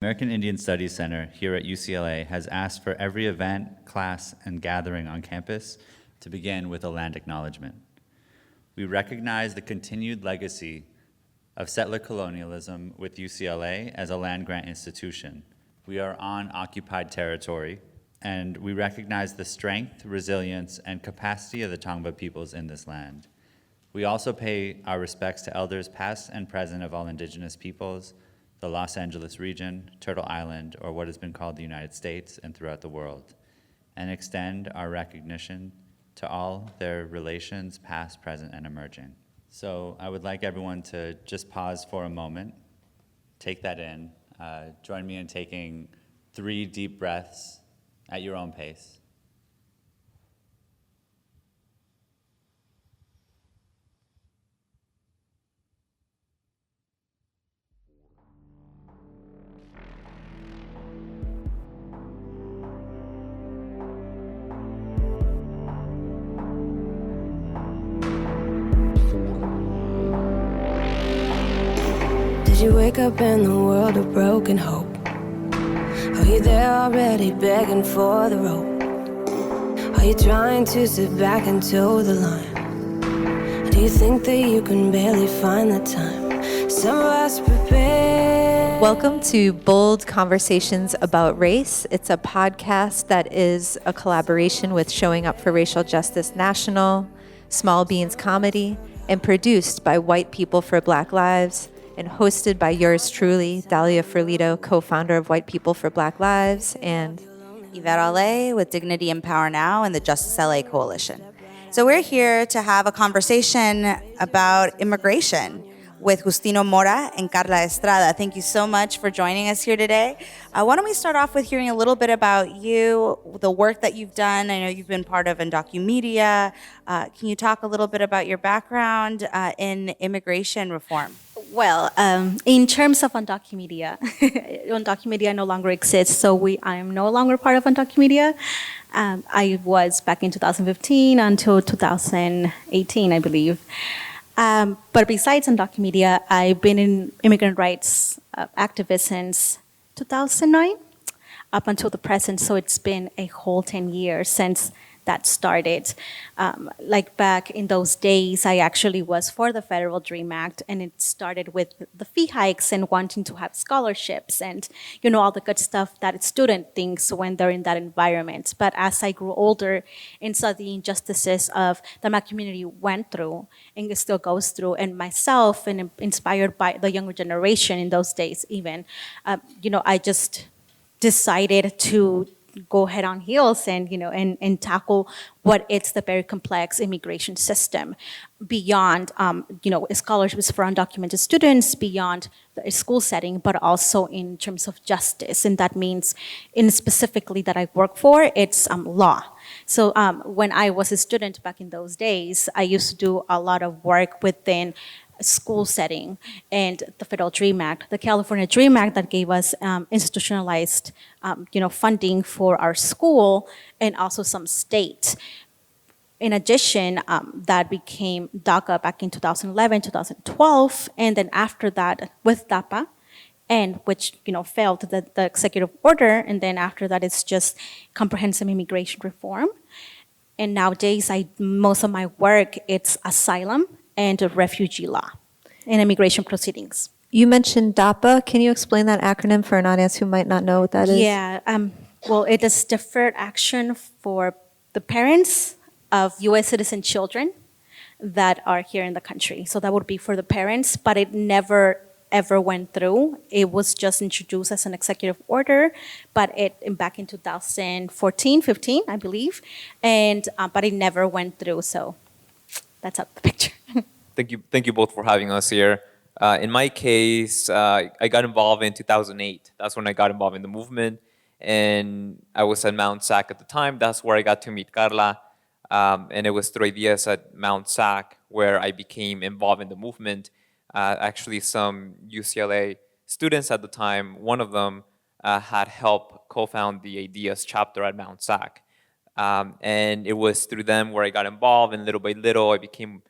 American Indian Studies Center here at UCLA has asked for every event, class, and gathering on campus to begin with a land acknowledgement. We recognize the continued legacy of settler colonialism with UCLA as a land-grant institution. We are on occupied territory, and we recognize the strength, resilience, and capacity of the Tongva peoples in this land. We also pay our respects to elders past and present of all indigenous peoples, the Los Angeles region, Turtle Island, or what has been called the United States, and throughout the world, and extend our recognition to all their relations, past, present, and emerging. So I would like everyone to just pause for a moment, take that in, join me in taking 3 deep breaths at your own pace. Did you wake up in the world of broken hope? Are you there already begging for the rope? Are you trying to sit back and toe the line? Do you think that you can barely find the time? Some of us prepare. Welcome to Bold Conversations About Race. It's a podcast that is a collaboration with Showing Up for Racial Justice National, Small Beans Comedy, and produced by White People for Black Lives, and hosted by yours truly, Dahlia Ferlito, co-founder of White People for Black Lives, and Ivette Ale with Dignity Empower Now and the Justice LA Coalition. So we're here to have a conversation about immigration with Justino Mora and Karla Estrada. Thank you so much for joining us here today. Why don't we start off with hearing a little bit about you, the work that you've done. I know you've been part of Undocumedia. Can you talk a little bit about your background in immigration reform? Well, in terms of Undocumedia, Undocumedia no longer exists, so I am no longer part of Undocumedia. I was back in 2015 until 2018, I believe. But besides Undocumedia, I've been in immigrant rights activist since 2009 up until the present, so it's been a whole 10 years since that started. Like back in those days, I actually was for the Federal Dream Act, and it started with the fee hikes and wanting to have scholarships and, you know, all the good stuff that a student thinks when they're in that environment. But as I grew older and saw the injustices of that my community went through and it still goes through, and myself, and inspired by the younger generation in those days even, I just decided to go head on heels and, and tackle what it's the very complex immigration system beyond, scholarships for undocumented students, beyond the school setting, but also in terms of justice. And that means in specifically that I work for, it's law. So when I was a student back in those days, I used to do a lot of work within school setting and the Federal Dream Act, the California Dream Act that gave us institutionalized, funding for our school and also some state. In addition, that became DACA back in 2011, 2012, and then after that with DAPA, and which failed the executive order, and then after that it's just comprehensive immigration reform. And nowadays, most of my work it's asylum and refugee law and immigration proceedings. you mentioned DAPA. Can you explain that acronym for an audience who might not know what that is? Yeah, well, it is Deferred Action for the parents of U.S. citizen children that are here in the country. So that would be for the parents, but it never ever went through. It was just introduced as an executive order, but back in 2014, 15, I believe, and but it never went through. So that's up the picture. Thank you both for having us here. In my case, I got involved in 2008. That's when I got involved in the movement, and I was at Mount SAC at the time. That's where I got to meet Karla, and it was through ideas at Mount SAC where I became involved in the movement. Actually, some UCLA students at the time, one of them had helped co-found the Ideas chapter at Mount SAC. And it was through them where I got involved, and little by little I became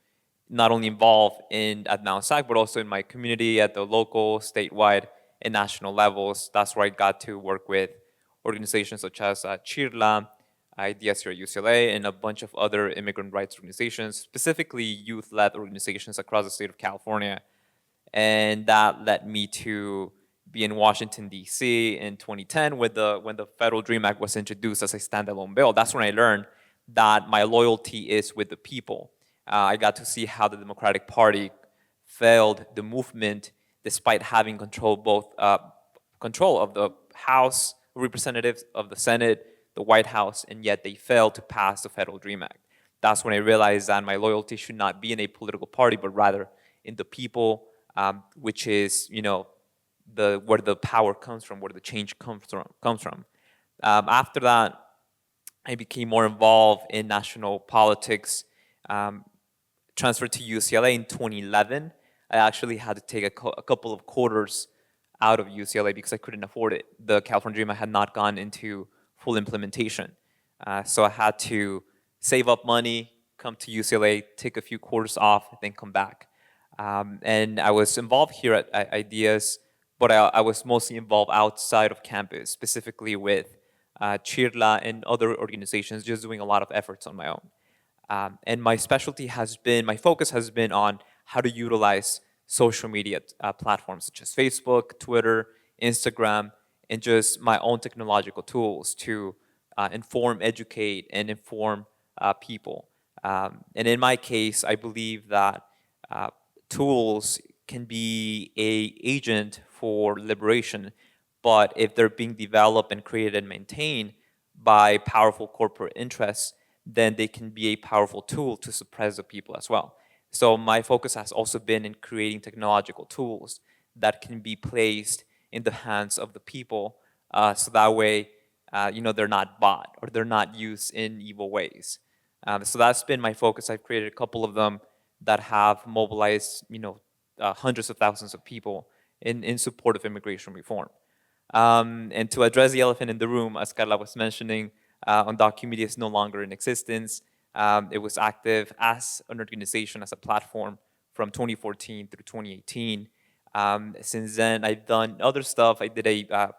not only involved at Mount SAC, but also in my community, at the local, statewide, in national levels. That's where I got to work with organizations such as CHIRLA, Ideas here at UCLA, and a bunch of other immigrant rights organizations, specifically youth-led organizations across the state of California. And that led me to be in Washington, D.C. in 2010 when the Federal DREAM Act was introduced as a standalone bill. That's when I learned that my loyalty is with the people. I got to see how the Democratic Party failed the movement despite having control of the House of Representatives, of the Senate, the White House, and yet they failed to pass the Federal DREAM Act. That's when I realized that my loyalty should not be in a political party, but rather in the people, which is, where the power comes from, where the change comes from. After that, I became more involved in national politics. Transferred to UCLA in 2011. I actually had to take a couple of quarters out of UCLA because I couldn't afford it. The California Dream had not gone into full implementation. So I had to save up money, come to UCLA, take a few quarters off, then come back. And I was involved here at Ideas, but I was mostly involved outside of campus, specifically with CHIRLA and other organizations, just doing a lot of efforts on my own. And my focus has been on how to utilize social media platforms such as Facebook, Twitter, Instagram, and just my own technological tools to inform, educate, and inform people. And in my case, I believe that tools can be an agent for liberation, but if they're being developed and created and maintained by powerful corporate interests, then they can be a powerful tool to suppress the people as well. So my focus has also been in creating technological tools that can be placed in the hands of the people, so that way, they're not bought or they're not used in evil ways. So that's been my focus. I've created a couple of them that have mobilized, hundreds of thousands of people in support of immigration reform. And to address the elephant in the room, as Karla was mentioning, Undocumented is no longer in existence. It was active as an organization, as a platform from 2014 through 2018. Since then, I've done other stuff. I did a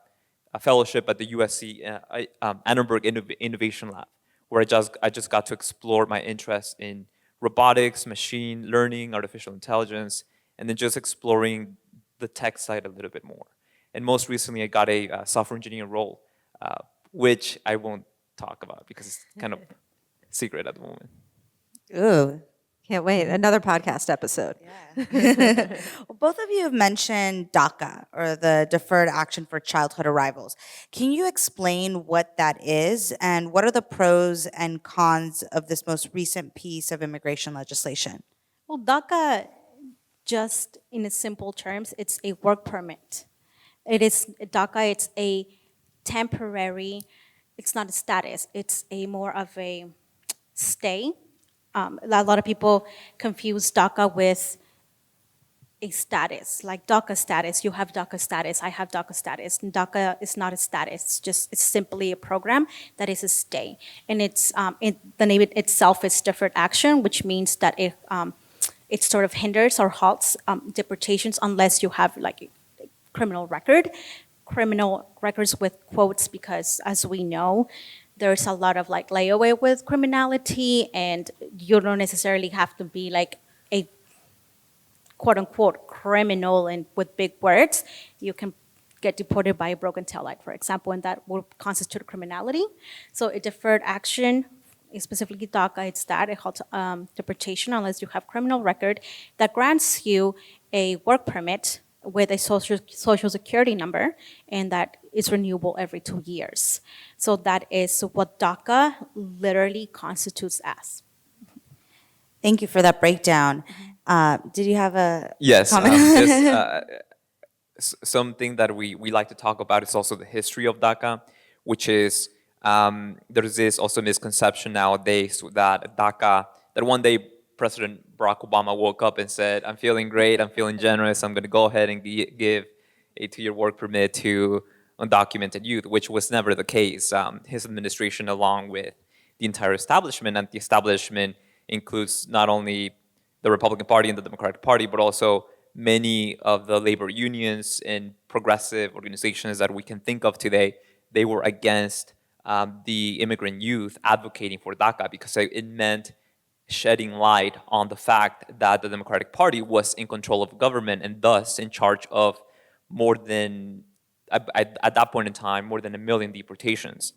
fellowship at the USC Annenberg Innovation Lab, where I just got to explore my interest in robotics, machine learning, artificial intelligence, and then just exploring the tech side a little bit more. And most recently, I got a software engineering role, which I won't talk about because it's kind of secret at the moment. Ooh. Can't wait. Another podcast episode. Yeah. Well, both of you have mentioned DACA, or the Deferred Action for Childhood Arrivals. Can you explain what that is, and what are the pros and cons of this most recent piece of immigration legislation? Well, DACA, just in its simple terms, it's a work permit. DACA, it's a temporary, it's not a status, it's more of a stay. A lot of people confuse DACA with a status, like DACA status. You have DACA status, I have DACA status. And DACA is not a status, it's simply a program that is a stay. And the name itself is deferred action, which means that it sort of hinders or halts deportations unless you have like a criminal records with quotes, because as we know, there's a lot of like layaway with criminality, and you don't necessarily have to be like a quote unquote criminal and with big words. You can get deported by a broken taillight, for example, and that will constitute criminality. So a deferred action, specifically DACA, it's that it halts deportation unless you have criminal record, that grants you a work permit with a social security number, and that is renewable every 2 years. So that is what DACA literally constitutes as. Thank you for that breakdown. Did you have a comment? Something that we like to talk about is also the history of DACA, which is there's this also misconception nowadays that DACA, that one day President Barack Obama woke up and said, I'm feeling great, I'm feeling generous, I'm going to go ahead and give a 2-year work permit to undocumented youth, which was never the case. His administration, along with the entire establishment, and the establishment includes not only the Republican Party and the Democratic Party, but also many of the labor unions and progressive organizations that we can think of today, they were against the immigrant youth advocating for DACA because it meant shedding light on the fact that the Democratic Party was in control of government and thus in charge of more than, at that point in time, more than 1 million deportations.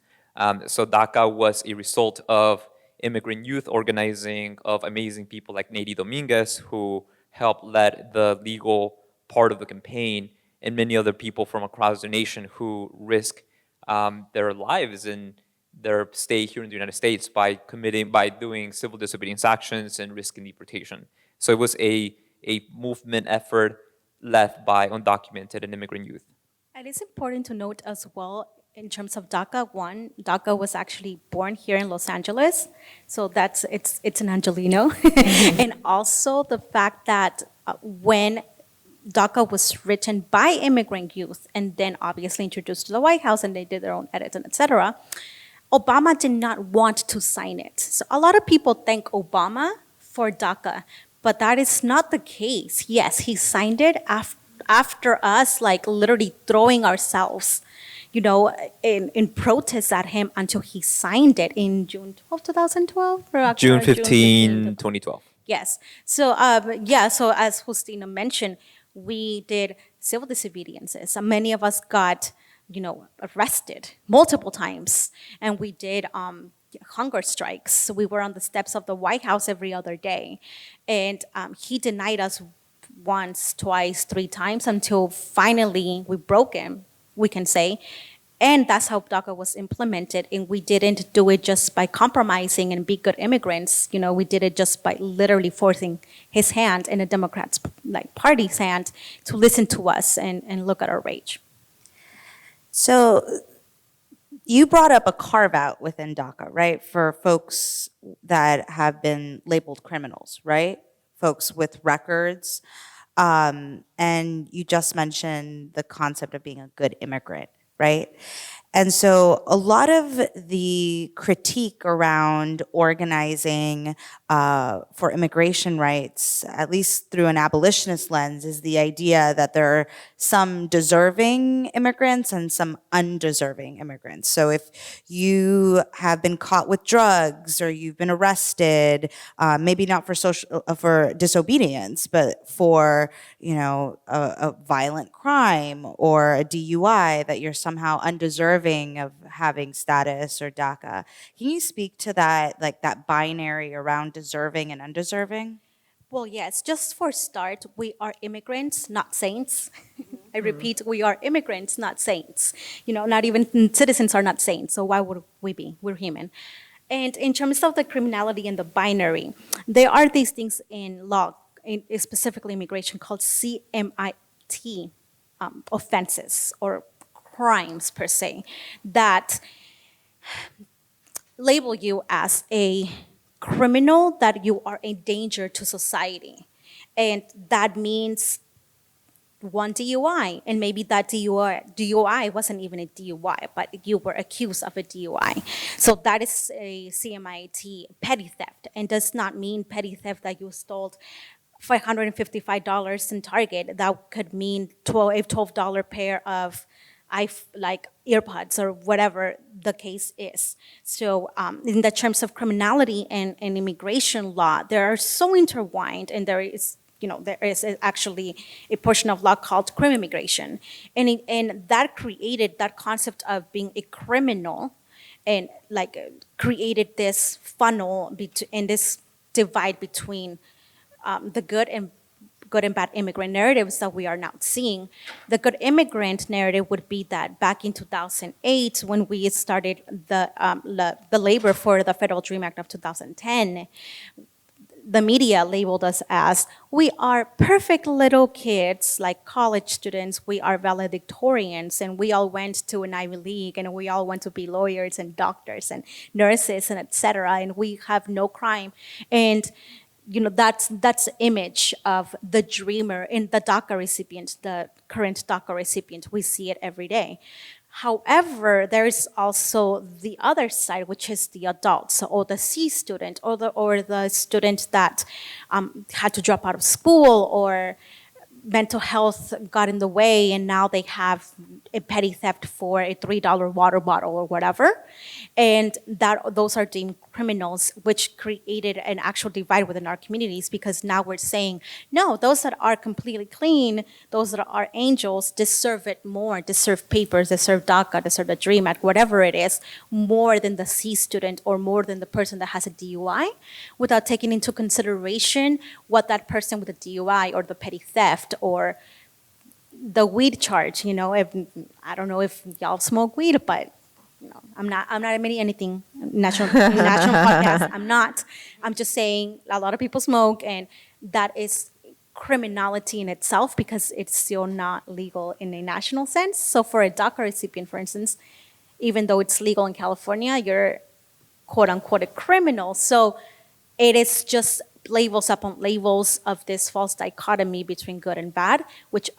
So DACA was a result of immigrant youth organizing, of amazing people like Nady Dominguez, who helped lead the legal part of the campaign, and many other people from across the nation who risk their lives and their stay here in the United States by doing civil disobedience actions and risking deportation. So it was a movement effort led by undocumented and immigrant youth. And it's important to note as well, in terms of DACA, DACA was actually born here in Los Angeles, so it's an Angelino. And also the fact that when DACA was written by immigrant youth and then obviously introduced to the White House and they did their own edits and et cetera, Obama did not want to sign it. So a lot of people thank Obama for DACA, but that is not the case. Yes, he signed it after us, like literally throwing ourselves, in protest at him until he signed it in June 12, 2012? Or June 15, 2012. Yes. So, so as Justino mentioned, we did civil disobediences. Many of us got, arrested multiple times. And we did hunger strikes. We were on the steps of the White House every other day. And he denied us once, twice, 3 times until finally we broke him, we can say. And that's how DACA was implemented. And we didn't do it just by compromising and be good immigrants. We did it just by literally forcing his hand in a Democrat's party's hand to listen to us and look at our rage. So you brought up a carve out within DACA, right? For folks that have been labeled criminals, right? Folks with records. And you just mentioned the concept of being a good immigrant, right? And so a lot of the critique around organizing for immigration rights, at least through an abolitionist lens, is the idea that there are some deserving immigrants and some undeserving immigrants. So if you have been caught with drugs or you've been arrested, maybe not for disobedience, but for a violent crime or a DUI, that you're somehow undeserving of having status or DACA. Can you speak to that, that binary around deserving and undeserving? Well, yes, just for start, we are immigrants, not saints. I repeat, we are immigrants, not saints. Not even citizens are not saints, so why would we be? We're human. And in terms of the criminality and the binary, there are these things in law, specifically immigration, called CMIT offenses or crimes per se, that label you as a criminal, that you are a danger to society. And that means one DUI, and maybe that DUI wasn't even a DUI, but you were accused of a DUI. So that is a CMIT petty theft, and does not mean petty theft that you stole $555 in Target. That could mean a $12 pair of earbuds or whatever the case is. So in the terms of criminality and immigration law, they are so intertwined, and there is actually a portion of law called crime immigration. And that created that concept of being a criminal, and created this funnel and this divide between the good and bad immigrant narratives that we are now seeing. The good immigrant narrative would be that back in 2008, when we started the labor for the Federal Dream Act of 2010, the media labeled us as, we are perfect little kids, like college students, we are valedictorians, and we all went to an Ivy League, and we all want to be lawyers and doctors and nurses and et cetera, and we have no crime. And that's the image of the dreamer in the DACA recipient, the current DACA recipient. We see it every day. However, there is also the other side, which is the adults, or the C student, or the student that had to drop out of school, or mental health got in the way, and now they have a petty theft for a $3 water bottle or whatever, and that those are deemed criminals, which created an actual divide within our communities, because now we're saying, no, those that are completely clean, those that are angels, deserve it more, deserve papers, deserve DACA, deserve the DREAM Act, whatever it is, more than the C student or more than the person that has a DUI, without taking into consideration what that person with a DUI or the petty theft or the weed charge, if, I don't know if y'all smoke weed, but I'm not admitting anything, national podcast, I'm not. I'm just saying a lot of people smoke, and that is criminality in itself because it's still not legal in a national sense. So for a DACA recipient, for instance, even though it's legal in California, you're quote unquote a criminal. So it is just labels upon labels of this false dichotomy between good and bad, which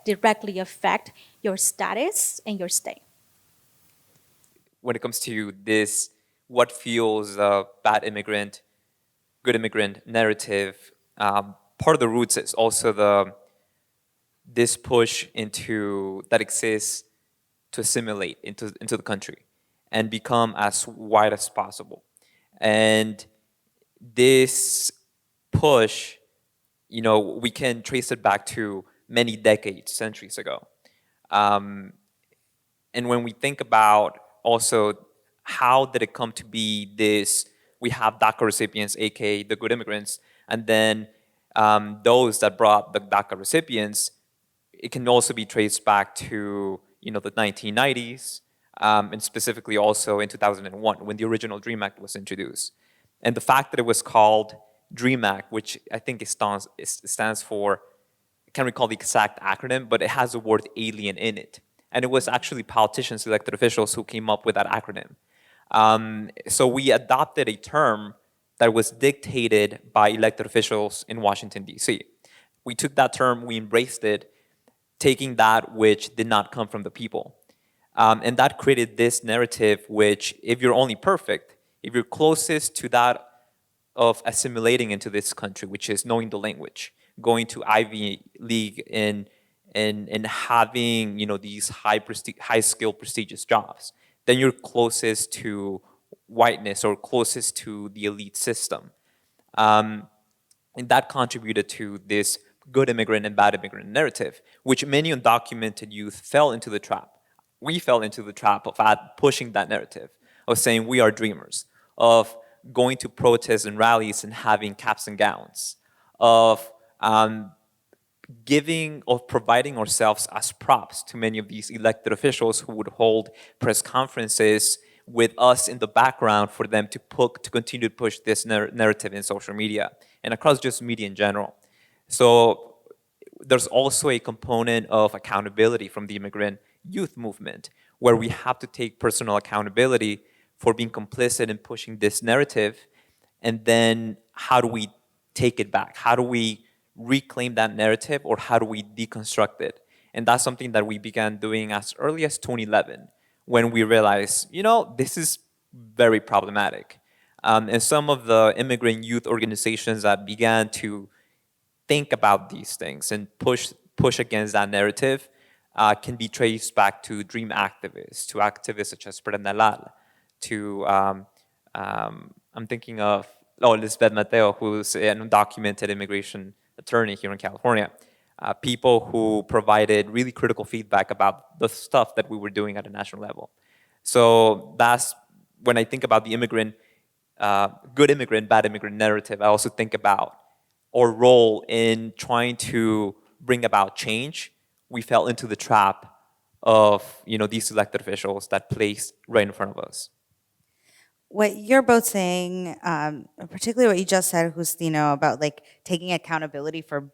directly affect your status and your stay. When it comes to this, what fuels a bad immigrant, good immigrant narrative, part of the roots is also this push that exists to assimilate into the country and become as white as possible. And this push, we can trace it back to many decades, centuries ago. And when we think about also how did it come to be this, we have DACA recipients, aka the good immigrants, and then those that brought the DACA recipients, it can also be traced back to the 1990s, and specifically also in 2001 when the original DREAM Act was introduced. And the fact that it was called DREAM Act, which I think it stands for, I can't recall the exact acronym, but it has the word alien in it. And it was actually politicians, elected officials who came up with that acronym. So we adopted a term that was dictated by elected officials in Washington, D.C. We took that term, we embraced it, taking that which did not come from the people. And that created this narrative which, if you're only perfect, if you're closest to that of assimilating into this country, which is knowing the language, going to Ivy League and having these high skill prestigious jobs, then you're closest to whiteness or closest to the elite system. And that contributed to this good immigrant and bad immigrant narrative, which many undocumented youth fell into the trap. We fell into the trap of pushing that narrative, of saying we are dreamers, of going to protests and rallies and having caps and gowns, of providing ourselves as props to many of these elected officials who would hold press conferences with us in the background for them to continue to push this narrative in social media and across just media in general. So there's also a component of accountability from the immigrant youth movement, where we have to take personal accountability for being complicit in pushing this narrative, and then how do we take it back? How do we reclaim that narrative, or how do we deconstruct it? And that's something that we began doing as early as 2011, when we realized, this is very problematic. And some of the immigrant youth organizations that began to think about these things and push against that narrative can be traced back to DREAM activists, to activists such as Ivette Ale, to, I'm thinking of, Lisbeth Mateo, who's an undocumented immigration attorney here in California. People who provided really critical feedback about the stuff that we were doing at a national level. So that's, when I think about the good immigrant, bad immigrant narrative, I also think about our role in trying to bring about change. We fell into the trap of these elected officials that placed right in front of us. What you're both saying, particularly what you just said, Justino, about taking accountability for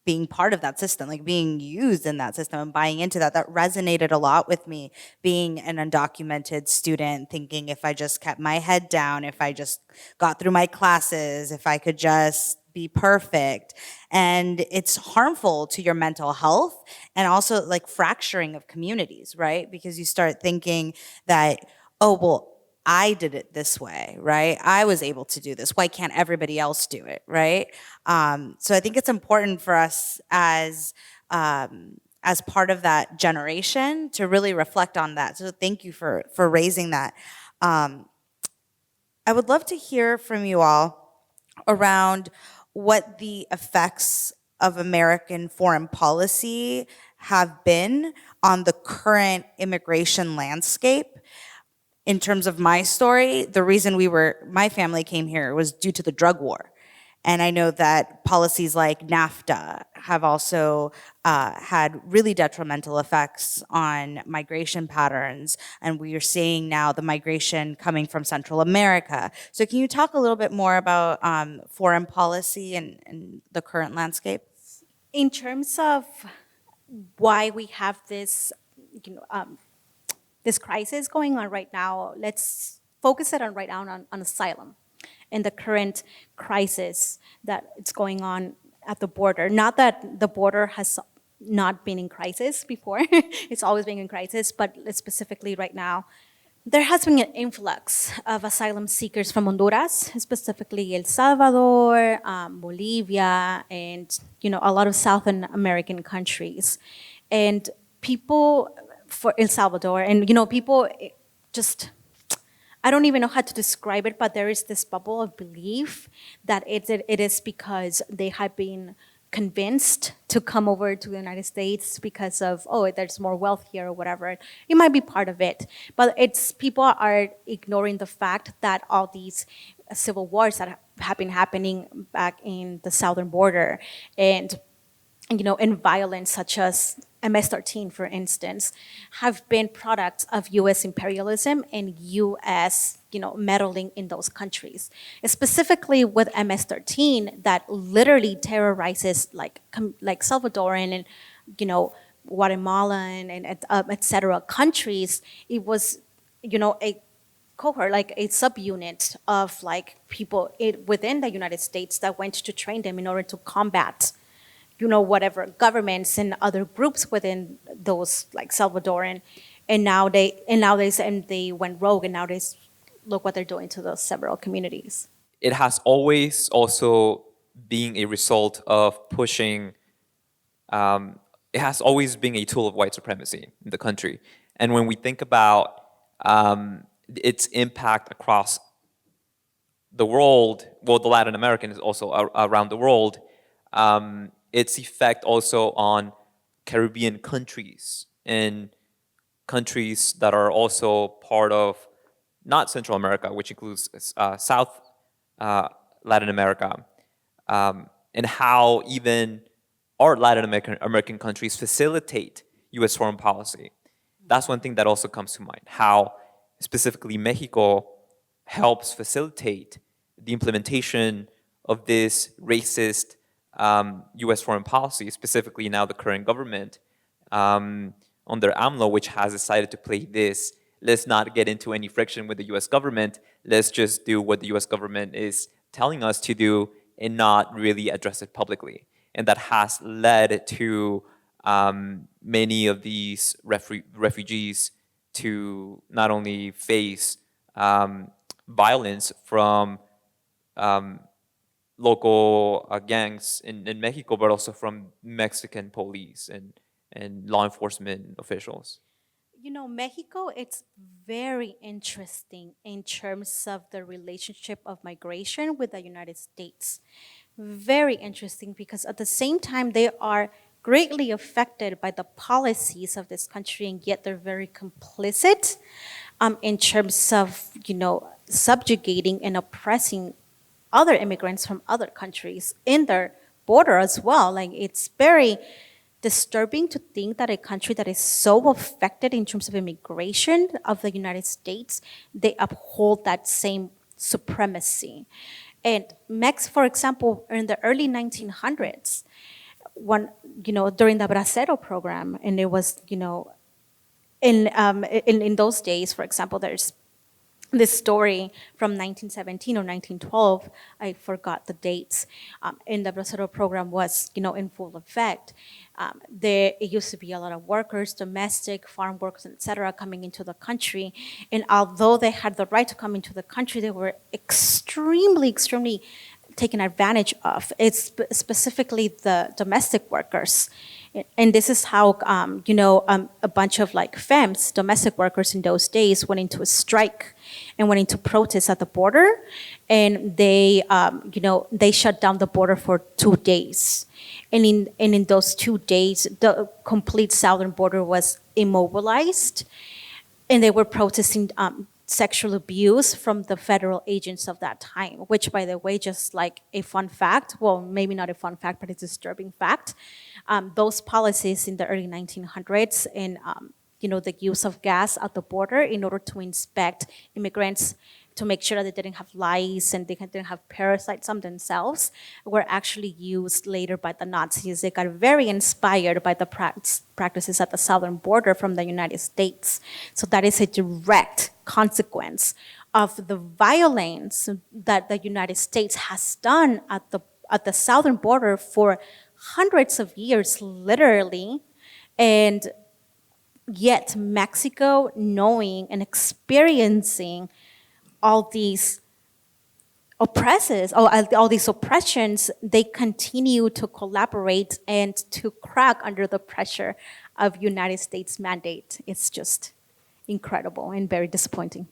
being part of that system, being used in that system and buying into that resonated a lot with me, being an undocumented student, thinking if I just kept my head down, if I just got through my classes, if I could just be perfect. And it's harmful to your mental health, and also fracturing of communities, right? Because you start thinking that, oh, well, I did it this way, right? I was able to do this. Why can't everybody else do it, right? So I think it's important for us as part of that generation to really reflect on that. So thank you for raising that. I would love to hear from you all around what the effects of American foreign policy have been on the current immigration landscape. In terms of my story, the reason my family came here was due to the drug war. And I know that policies like NAFTA have also had really detrimental effects on migration patterns. And we are seeing now the migration coming from Central America. So can you talk a little bit more about foreign policy and the current landscape? In terms of why we have this, this crisis going on right now, let's focus it on right now on asylum and the current crisis that it's going on at the border. Not that the border has not been in crisis before, it's always been in crisis, but specifically right now, there has been an influx of asylum seekers from Honduras, specifically El Salvador, Bolivia, and a lot of South American countries. And people for El Salvador, and people just, I don't even know how to describe it, but there is this bubble of belief that it is because they have been convinced to come over to the United States because of, there's more wealth here or whatever. It might be part of it, but people are ignoring the fact that all these civil wars that have been happening back in the southern border and violence such as MS-13, for instance, have been products of U.S. imperialism and U.S. meddling in those countries. Specifically with MS-13, that literally terrorizes like Salvadoran and Guatemalan and et cetera countries. It was a cohort, like a subunit of people within the United States that went to train them in order to combat whatever governments and other groups within those Salvadoran, and now they went rogue, and now look what they're doing to those several communities. It has always also been a result of pushing. It has always been a tool of white supremacy in the country, and when we think about its impact across the world, well, the Latin American is also around the world. Its effect also on Caribbean countries and countries that are also part of not Central America, which includes South Latin America, and how even our Latin American countries facilitate U.S. foreign policy. That's one thing that also comes to mind, how specifically Mexico helps facilitate the implementation of this racist U.S. foreign policy, specifically now the current government under AMLO, which has decided to play this, let's not get into any friction with the U.S. government, let's just do what the U.S. government is telling us to do and not really address it publicly. And that has led to many of these refugees to not only face violence from local gangs in Mexico, but also from Mexican police and law enforcement officials. Mexico, it's very interesting in terms of the relationship of migration with the United States. Very interesting because at the same time, they are greatly affected by the policies of this country, and yet they're very complicit in terms of, subjugating and oppressing other immigrants from other countries in their border as well. It's very disturbing to think that a country that is so affected in terms of immigration of the United States, they uphold that same supremacy. And for example, in the early 1900s, during the Bracero program, and it was, in those days, for example, there's this story from 1917 or 1912, I forgot the dates, and the Reseda program was, in full effect. It used to be a lot of workers, domestic, farm workers, etc., coming into the country. And although they had the right to come into the country, they were extremely, extremely taken advantage of. It's specifically the domestic workers. And this is how, a bunch of femmes, domestic workers in those days, went into a strike and went into protest at the border. And they shut down the border for 2 days. And in those 2 days, the complete southern border was immobilized. And they were protesting sexual abuse from the federal agents of that time, which, by the way, just like a fun fact, well, maybe not a fun fact, but it's a disturbing fact, those policies in the early 1900s and, the use of gas at the border in order to inspect immigrants to make sure that they didn't have lice and they didn't have parasites on themselves, were actually used later by the Nazis. They got very inspired by the practices at the southern border from the United States. So that is a direct consequence of the violence that the United States has done at the southern border for hundreds of years, literally. And yet Mexico, knowing and experiencing all these all these oppressions, they continue to collaborate and to crack under the pressure of United States mandate. It's just incredible and very disappointing.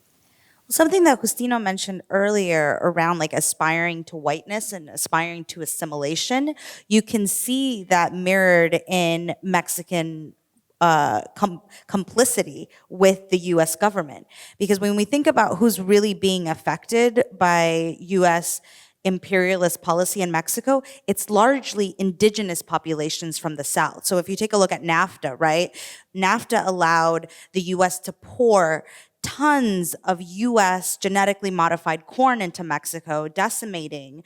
Something that Justino mentioned earlier around aspiring to whiteness and aspiring to assimilation, you can see that mirrored in Mexican complicity with the U.S. government. Because when we think about who's really being affected by U.S. imperialist policy in Mexico, it's largely indigenous populations from the South. So if you take a look at NAFTA, right? NAFTA allowed the U.S. to pour tons of U.S. genetically modified corn into Mexico, decimating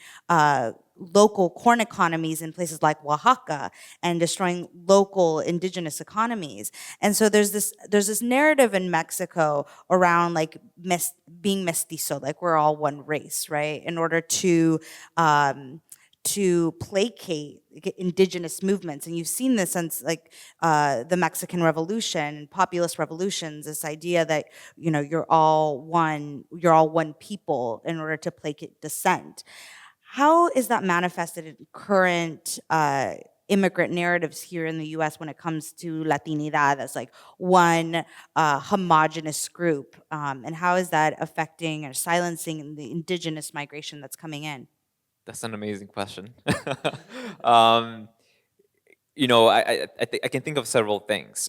local corn economies in places like Oaxaca and destroying local indigenous economies. And so there's this narrative in Mexico around being mestizo, we're all one race, right? In order to placate indigenous movements. And you've seen this since the Mexican Revolution, populist revolutions, this idea that, you're all one people in order to placate dissent. How is that manifested in current immigrant narratives here in the US when it comes to Latinidad as one homogenous group? And how is that affecting or silencing the indigenous migration that's coming in? That's an amazing question. I can think of several things.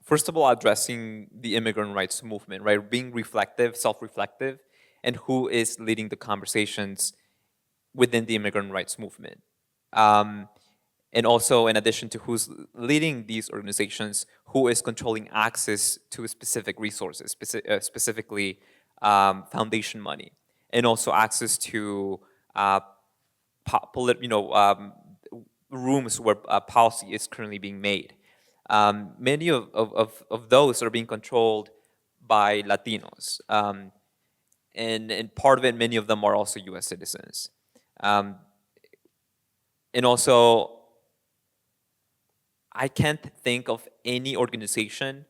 First of all, addressing the immigrant rights movement, right? Being reflective, self-reflective, and who is leading the conversations within the immigrant rights movement. And also, in addition to who's leading these organizations, who is controlling access to specific resources, specifically foundation money, and also access to rooms where policy is currently being made. Many of those are being controlled by Latinos. And part of it, many of them are also US citizens. And also, I can't think of any organization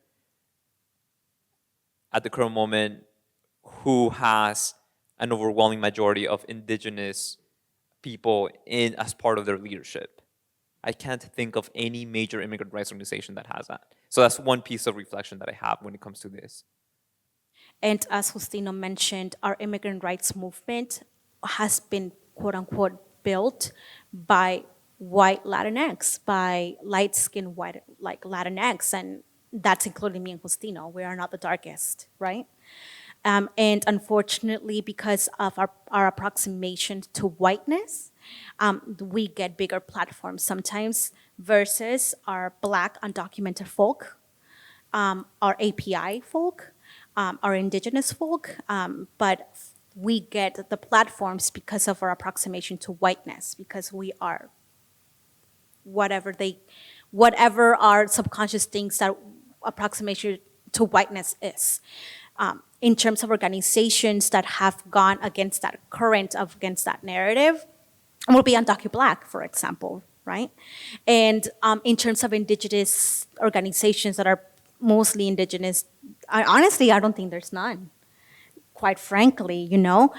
at the current moment who has an overwhelming majority of indigenous people as part of their leadership. I can't think of any major immigrant rights organization that has that. So that's one piece of reflection that I have when it comes to this. And as Justino mentioned, our immigrant rights movement has been, quote unquote, built by white Latinx, by light-skinned white Latinx, and that's including me and Justino. We are not the darkest, right? And unfortunately, because of our approximation to whiteness, we get bigger platforms sometimes versus our Black undocumented folk, our API folk, our indigenous folk, but we get the platforms because of our approximation to whiteness, because we are whatever our subconscious thinks that approximation to whiteness is. in terms of organizations that have gone against that current, against that narrative, will be Undocu Black, for example, right? And in terms of indigenous organizations that are mostly indigenous, honestly, I don't think there's none, quite frankly, you know?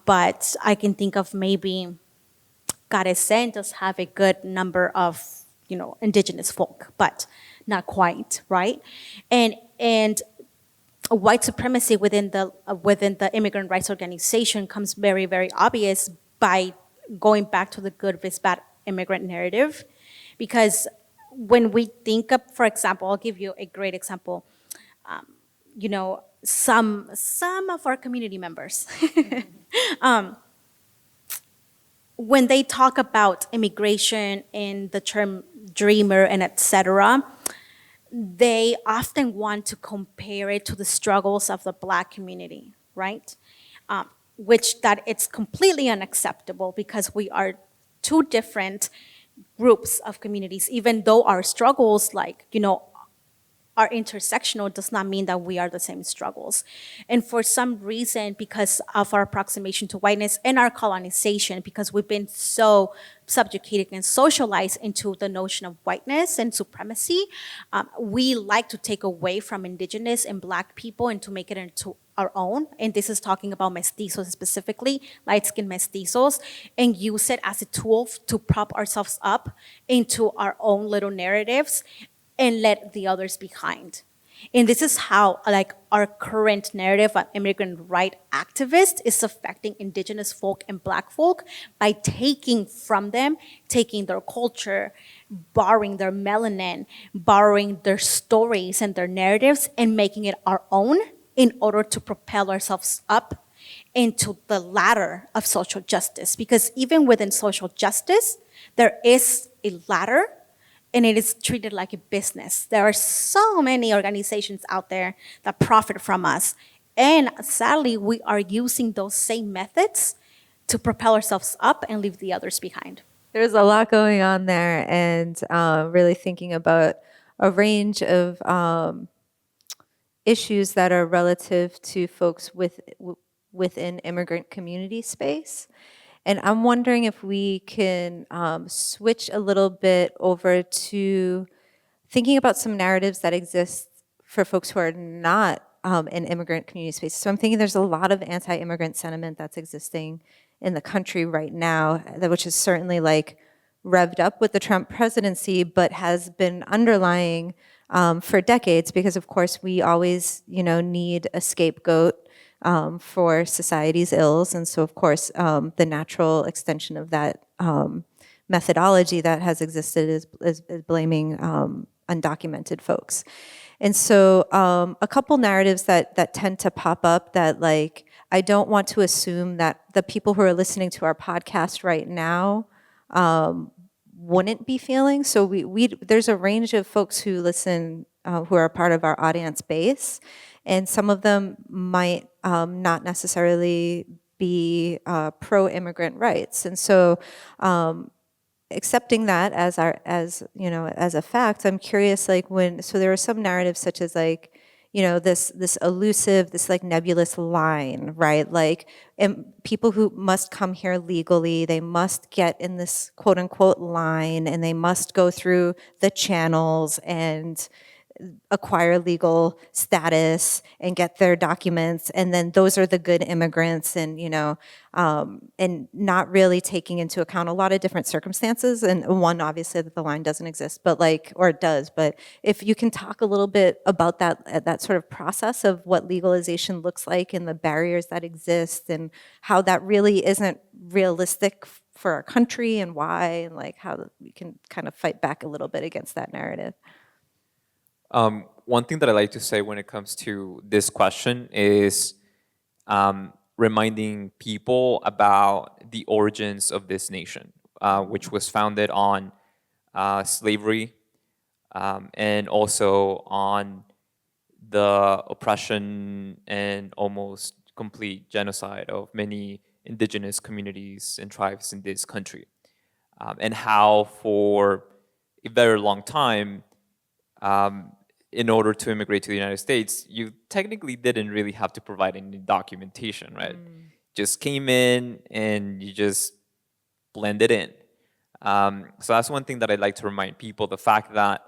But I can think of maybe Carecen does have a good number of, you know, indigenous folk, but not quite, right? And white supremacy within the immigrant rights organization comes very, very obvious by going back to the good versus bad immigrant narrative. Because when we think of, for example, I'll give you a great example. You know, some of our community members, when they talk about immigration and the term dreamer and etc., they often want to compare it to the struggles of the Black community, right? Which that it's completely unacceptable because we are two different groups of communities. Even though our struggles, like, you know, are intersectional, does not mean that we are the same struggles. And for some reason, because of our approximation to whiteness and our colonization, because we've been so subjugated and socialized into the notion of whiteness and supremacy, we like to take away from indigenous and Black people and to make it into our own. And this is talking about mestizos specifically, light-skinned mestizos, and use it as a tool to prop ourselves up into our own little narratives and let the others behind. And this is how, like, our current narrative of immigrant right activists is affecting indigenous folk and Black folk by taking from them, taking their culture, borrowing their melanin, borrowing their stories and their narratives, and making it our own in order to propel ourselves up into the ladder of social justice. Because even within social justice, there is a ladder, and it is treated like a business. There are so many organizations out there that profit from us. And sadly, we are using those same methods to propel ourselves up and leave the others behind. There's a lot going on there, and really thinking about a range of issues that are relative to folks within immigrant community space. And I'm wondering if we can switch a little bit over to thinking about some narratives that exist for folks who are not in immigrant community spaces. So I'm thinking there's a lot of anti-immigrant sentiment that's existing in the country right now, which is certainly like revved up with the Trump presidency, but has been underlying for decades, because of course we always, you know, need a scapegoat for society's ills. And so, of course, the natural extension of that methodology that has existed is blaming undocumented folks. And so a couple narratives that tend to pop up that, like, I don't want to assume that the people who are listening to our podcast right now wouldn't be feeling. So there's a range of folks who listen who are part of our audience base, and some of them might not necessarily be pro-immigrant rights. And so accepting that as a fact, I'm curious, like, so there are some narratives such as, like, you know, this elusive, this like nebulous line, right? Like, people who must come here legally, they must get in this quote unquote line, and they must go through the channels and acquire legal status and get their documents, and then those are the good immigrants, and, you know, and not really taking into account a lot of different circumstances. And one, obviously, that the line doesn't exist, but like, or it does, but if you can talk a little bit about that sort of process of what legalization looks like and the barriers that exist, and how that really isn't realistic for our country, and why, and like how we can kind of fight back a little bit against that narrative. One thing that I like to say when it comes to this question is reminding people about the origins of this nation, which was founded on slavery and also on the oppression and almost complete genocide of many indigenous communities and tribes in this country, and how for a very long time in order to immigrate to the United States, you technically didn't really have to provide any documentation, right? Just came in and you just blended in. So that's one thing that I'd like to remind people, the fact that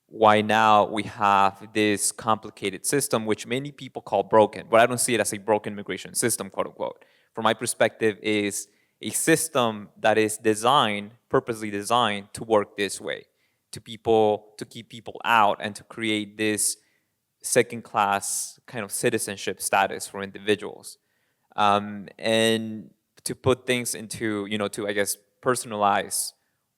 why now we have this complicated system, which many people call broken, but I don't see it as a broken immigration system, quote unquote. From my perspective, is a system that is designed, purposely designed to work this way, to keep people out and to create this second-class kind of citizenship status for individuals. And to put things into, to, I guess, personalize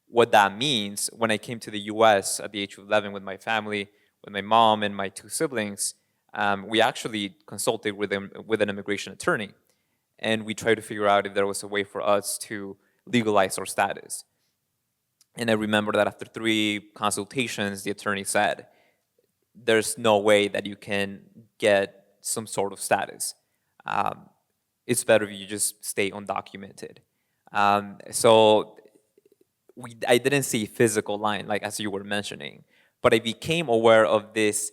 what that means, when I came to the US at the age of 11 with my family, with my mom and my 2 siblings, we actually consulted with an immigration attorney. And we tried to figure out if there was a way for us to legalize our status. And I remember that after 3 consultations, the attorney said, there's no way that you can get some sort of status. It's better if you just stay undocumented. So I didn't see a physical line, like as you were mentioning, but I became aware of this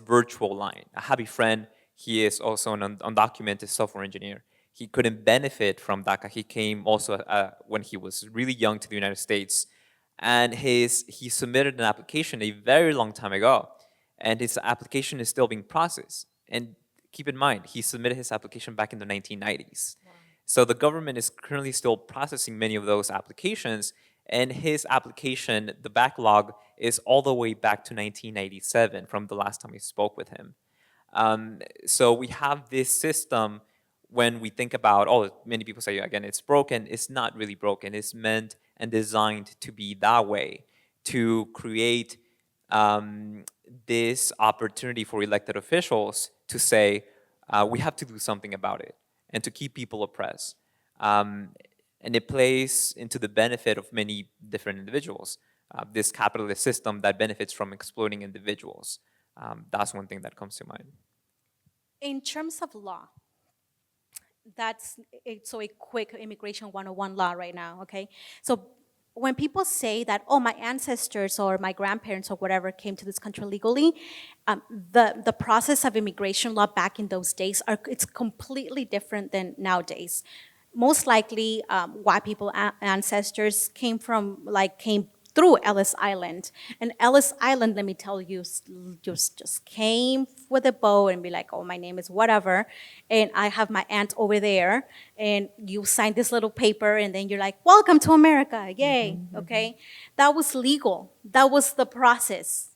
virtual line. I have a friend, he is also an undocumented software engineer. He couldn't benefit from DACA. He came also when he was really young to the United States, and he submitted an application a very long time ago, and his application is still being processed. And keep in mind, he submitted his application back in the 1990s. Wow. So the government is currently still processing many of those applications, and his application, the backlog, is all the way back to 1997 from the last time we spoke with him. So we have this system. When we think about, many people say, again, it's broken. It's not really broken. It's meant and designed to be that way, to create this opportunity for elected officials to say, we have to do something about it, and to keep people oppressed. And it plays into the benefit of many different individuals. This capitalist system that benefits from exploiting individuals. That's one thing that comes to mind. In terms of law, so a quick immigration 101 law right now, okay? So when people say that, my ancestors or my grandparents or whatever came to this country legally, the process of immigration law back in those days, it's completely different than nowadays. Most likely, white people ancestors came through Ellis Island. And Ellis Island, let me tell you, just came with a boat and be like, my name is whatever, and I have my aunt over there, and you sign this little paper, and then you're like, welcome to America, yay, okay? That was legal. That was the process.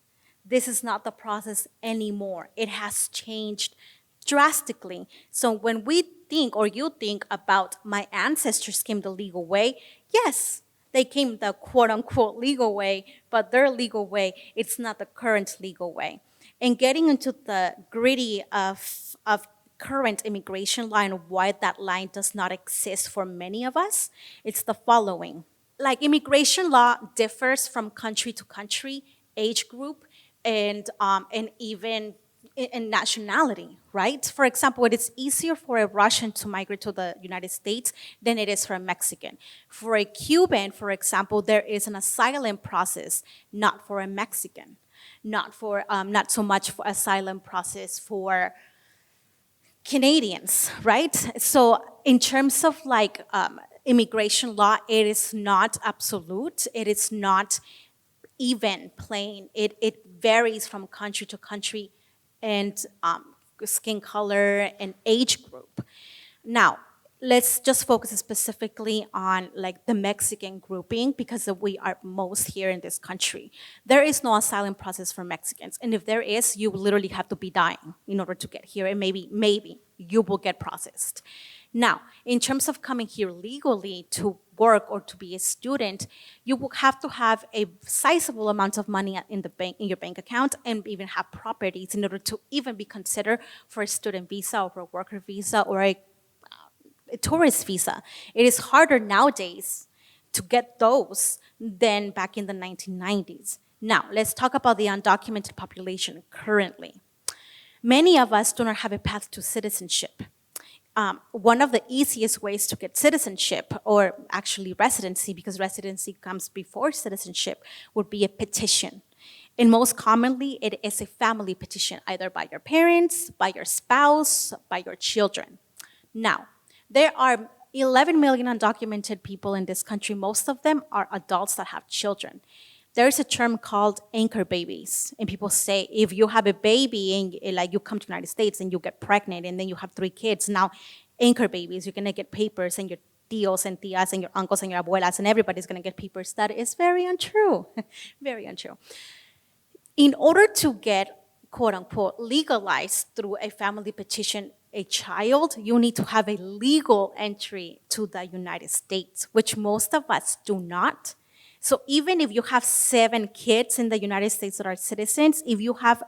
This is not the process anymore. It has changed drastically. So when we think, or you think about my ancestors came the legal way, yes, they came the quote-unquote legal way, but their legal way, it's not the current legal way. And getting into the gritty of current immigration law and why that line does not exist for many of us, it's the following. Like, immigration law differs from country to country, age group, and even in nationality, right? For example, it is easier for a Russian to migrate to the United States than it is for a Mexican. For a Cuban, for example, there is an asylum process, not for a Mexican, not so much for asylum process for Canadians, right? So in terms of immigration law, it is not absolute. It is not even plain. It varies from country to country, and skin color and age group. Now, let's just focus specifically on the Mexican grouping, because we are most here in this country. There is no asylum process for Mexicans, and if there is, you literally have to be dying in order to get here, and maybe you will get processed. Now, in terms of coming here legally to work or to be a student, you will have to have a sizable amount of money in your bank account, and even have properties in order to even be considered for a student visa or a worker visa or a tourist visa. It is harder nowadays to get those than back in the 1990s. Now, let's talk about the undocumented population currently. Many of us do not have a path to citizenship. One of the easiest ways to get citizenship, or actually residency, because residency comes before citizenship, would be a petition. And most commonly, it is a family petition, either by your parents, by your spouse, by your children. Now, there are 11 million undocumented people in this country. Most of them are adults that have children. There is a term called anchor babies. And people say, if you have a baby and like you come to the United States and you get pregnant and then you have 3 kids, now anchor babies, you're gonna get papers, and your tios and tias and your uncles and your abuelas and everybody's gonna get papers. That is very untrue, very untrue. In order to get, quote unquote, legalized through a family petition, a child, you need to have a legal entry to the United States, which most of us do not. So even if you have 7 kids in the United States that are citizens, if you have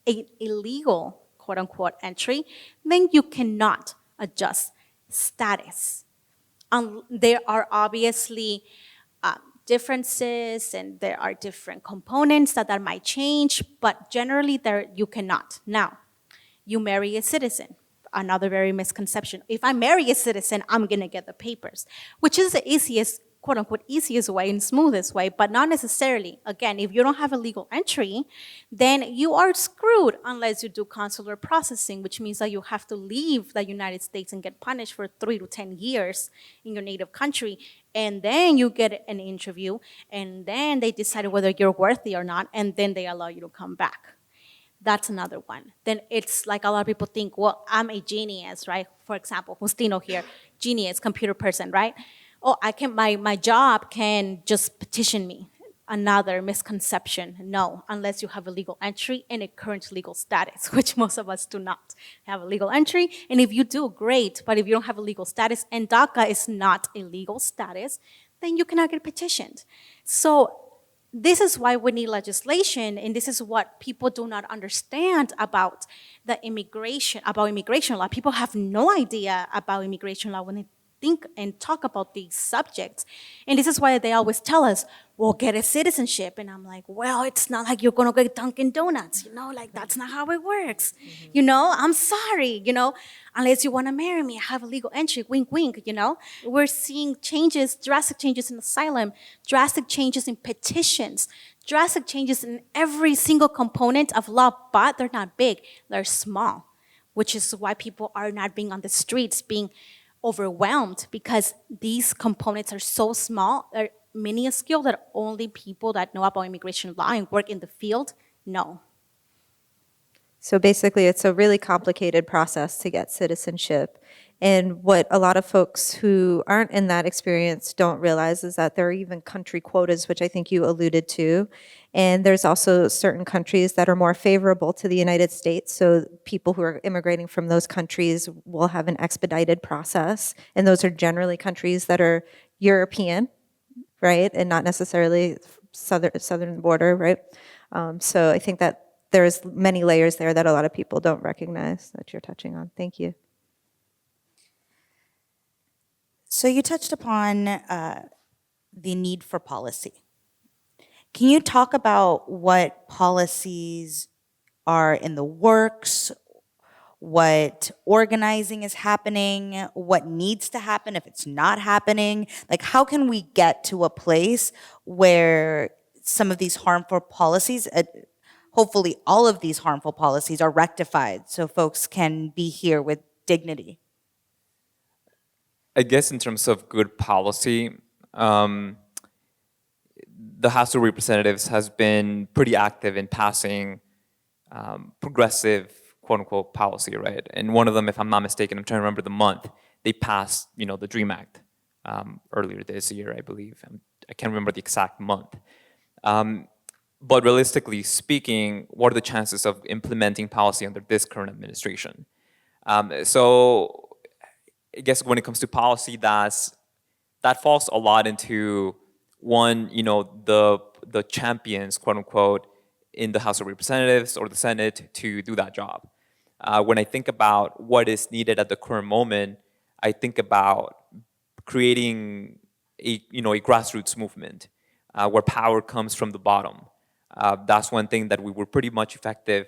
a illegal, quote unquote, entry, then you cannot adjust status. There are obviously differences, and there are different components that might change, but generally you cannot. Now, you marry a citizen. Another very misconception. If I marry a citizen, I'm gonna get the papers, which is the easiest, quote unquote, easiest way and smoothest way, but not necessarily. Again, if you don't have a legal entry, then you are screwed unless you do consular processing, which means that you have to leave the United States and get punished for 3 to 10 years in your native country. And then you get an interview, and then they decide whether you're worthy or not, and then they allow you to come back. That's another one. Then it's like a lot of people think, well, I'm a genius, right? For example, Justino here, genius, computer person, right? Oh, my job can just petition me. Another misconception. No, unless you have a legal entry and a current legal status, which most of us do not have a legal entry. And if you do, great. But if you don't have a legal status, and DACA is not a legal status, then you cannot get petitioned. So this is why we need legislation, and this is what people do not understand about immigration law. People have no idea about immigration law when they think and talk about these subjects. And this is why they always tell us, well, get a citizenship. And I'm like, well, it's not like you're gonna get Dunkin' Donuts, like that's not how it works. I'm sorry, unless you wanna marry me, I have a legal entry, wink, wink, We're seeing changes, drastic changes in asylum, drastic changes in petitions, drastic changes in every single component of law, but they're not big, they're small, which is why people are not being on the streets, being overwhelmed, because these components are so small, they're minuscule, that only people that know about immigration law and work in the field know. So basically, it's a really complicated process to get citizenship. And what a lot of folks who aren't in that experience don't realize is that there are even country quotas, which I think you alluded to. And there's also certain countries that are more favorable to the United States. So people who are immigrating from those countries will have an expedited process. And those are generally countries that are European, right? And not necessarily southern border, right? So I think that there's many layers there that a lot of people don't recognize that you're touching on. Thank you. So you touched upon the need for policy. Can you talk about what policies are in the works, what organizing is happening, what needs to happen if it's not happening? Like, how can we get to a place where some of these harmful policies, hopefully all of these harmful policies, are rectified so folks can be here with dignity? I guess in terms of good policy, the House of Representatives has been pretty active in passing progressive, quote-unquote, policy, right? And one of them, if I'm not mistaken, I'm trying to remember the month, they passed, the DREAM Act earlier this year, I believe. I can't remember the exact month. But realistically speaking, what are the chances of implementing policy under this current administration? So I guess when it comes to policy, that falls a lot into one, the champions, quote unquote, in the House of Representatives or the Senate to do that job. When I think about what is needed at the current moment, I think about creating a grassroots movement where power comes from the bottom. That's one thing that we were pretty much effective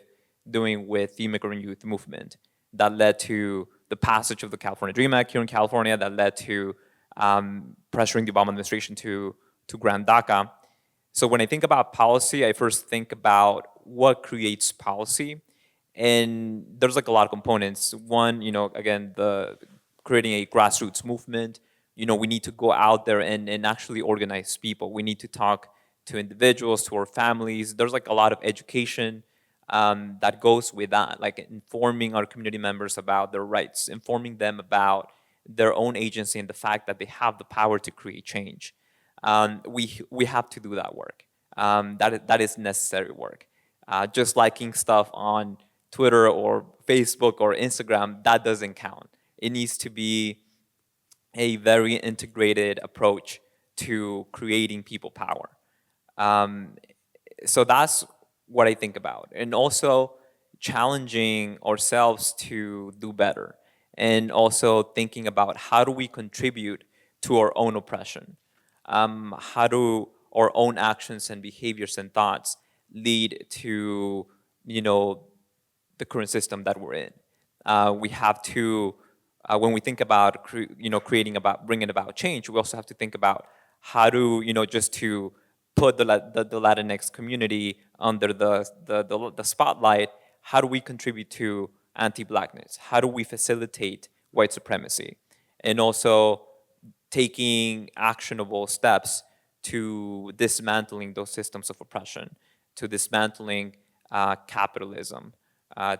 doing with the immigrant youth movement that led to the passage of the California DREAM Act here in California, that led to pressuring the Obama administration to grant DACA. So when I think about policy, I first think about what creates policy. And there's like a lot of components. One, again, the creating a grassroots movement. We need to go out there and actually organize people. We need to talk to individuals, to our families. There's like a lot of education that goes with that, like informing our community members about their rights, informing them about their own agency and the fact that they have the power to create change. We have to do that work. That is necessary work. Just liking stuff on Twitter or Facebook or Instagram, that doesn't count. It needs to be a very integrated approach to creating people power. So that's what I think about. And also challenging ourselves to do better. And also thinking about how do we contribute to our own oppression? How do our own actions and behaviors and thoughts lead to, the current system that we're in? We have to, when we think about, bringing about change, we also have to think about how to, just to put the Latinx community under the spotlight. How do we contribute to anti-Blackness? How do we facilitate white supremacy? And also taking actionable steps to dismantling those systems of oppression, to dismantling capitalism,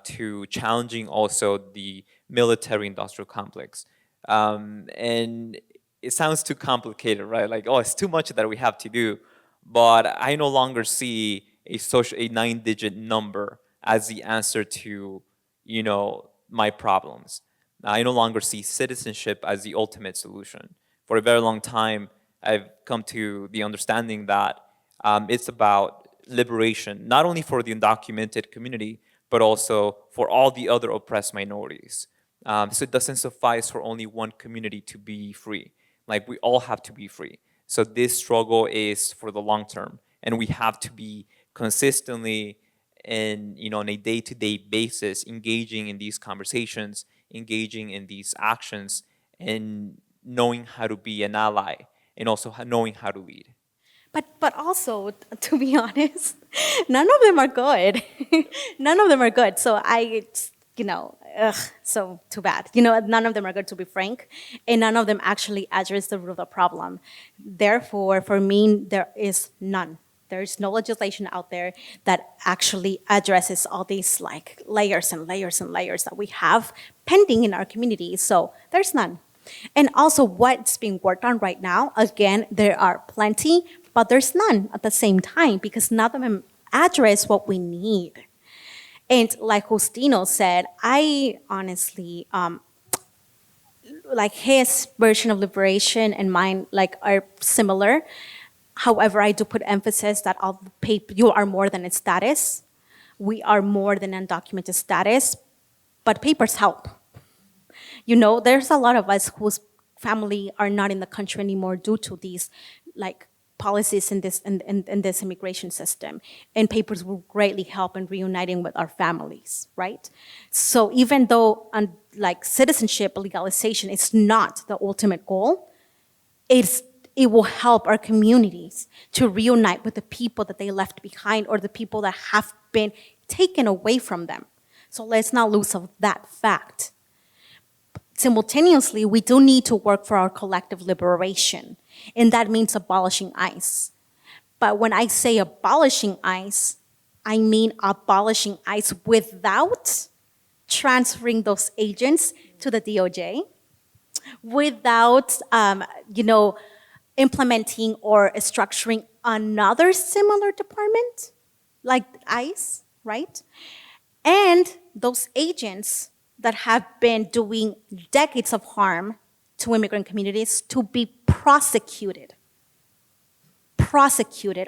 to challenging also the military-industrial complex. And it sounds too complicated, right? Like, oh, it's too much that we have to do. But I no longer see a 9-digit number as the answer to, my problems. I no longer see citizenship as the ultimate solution. For a very long time, I've come to the understanding that it's about liberation, not only for the undocumented community, but also for all the other oppressed minorities. So it doesn't suffice for only one community to be free. Like, we all have to be free. So this struggle is for the long term, and we have to be consistently and on a day-to-day basis engaging in these conversations, engaging in these actions, and knowing how to be an ally, and also knowing how to lead. But also, to be honest, none of them are good. None of them are good. So so too bad. None of them are good, to be frank, and none of them actually address the root of the problem. Therefore, for me, there is none. There is no legislation out there that actually addresses all these layers and layers and layers that we have pending in our community. So there's none. And also what's being worked on right now, again, there are plenty, but there's none at the same time because none of them address what we need. And like Justino said, I honestly, his version of liberation and mine are similar. However, I do put emphasis that you are more than a status. We are more than undocumented status, but papers help. There's a lot of us whose family are not in the country anymore due to these policies in this immigration system, and papers will greatly help in reuniting with our families, right? So even though citizenship legalization is not the ultimate goal, it will help our communities to reunite with the people that they left behind or the people that have been taken away from them. So let's not lose sight of that fact. Simultaneously, we do need to work for our collective liberation, and that means abolishing ICE. But when I say abolishing ICE, I mean abolishing ICE without transferring those agents to the DOJ, without, implementing or structuring another similar department like ICE, right? And those agents that have been doing decades of harm to immigrant communities to be prosecuted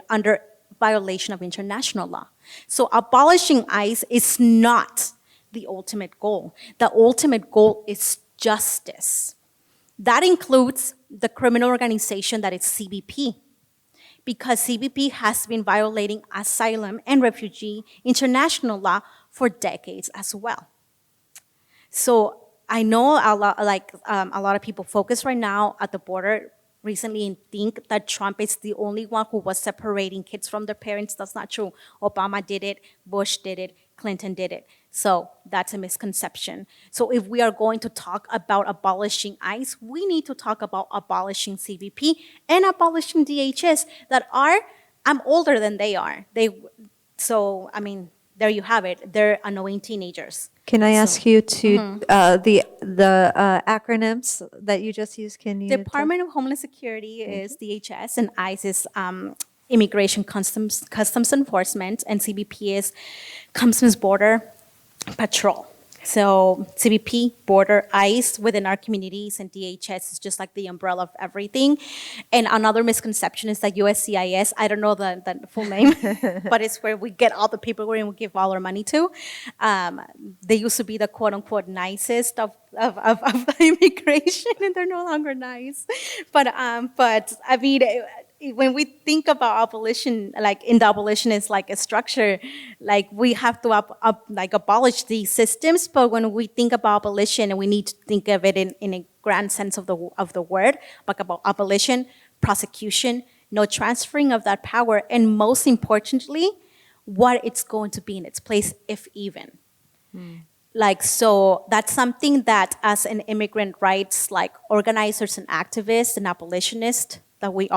under violation of international law. So abolishing ICE is not the ultimate goal. The ultimate goal is justice. That includes the criminal organization that is CBP, because CBP has been violating asylum and refugee international law for decades as well. So I know a lot of people focus right now at the border recently and think that Trump is the only one who was separating kids from their parents. That's not true. Obama did it, Bush did it, Clinton did it. So that's a misconception. So if we are going to talk about abolishing ICE, we need to talk about abolishing CBP and abolishing DHS that are, I'm older than they are. So, I mean, there you have it. They're annoying teenagers. Can I ask you to, the acronyms that you just used, can you? Department of Homeland Security is DHS, and ICE is Immigration Customs Enforcement, and CBP is Customs Border Patrol. So CBP, Border, ICE within our communities, and DHS is just like the umbrella of everything. And another misconception is that USCIS, I don't know the full name, but it's where we get all the paperwork and we give all our money to. They used to be the quote unquote nicest of immigration, and they're no longer nice. But I mean, when we think about abolition, like in the abolitionist like a structure, like we have to like abolish these systems. But when we think about abolition, we need to think of it in a grand sense of the word, like about abolition, prosecution, no transferring of that power, and most importantly, what it's going to be in its place, if even. Like, so that's something that as an immigrant rights like organizers and activists and abolitionists that we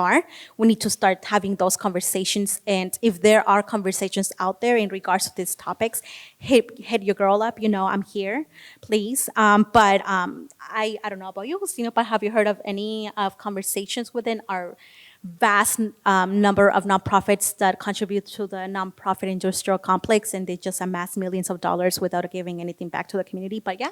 need to start having those conversations. And if there are conversations out there in regards to these topics, hit your girl up, I'm here, please. But I don't know about you, Justino, but have you heard of any of conversations within our vast number of nonprofits that contribute to the nonprofit industrial complex, and they just amass millions of dollars without giving anything back to the community? But yeah.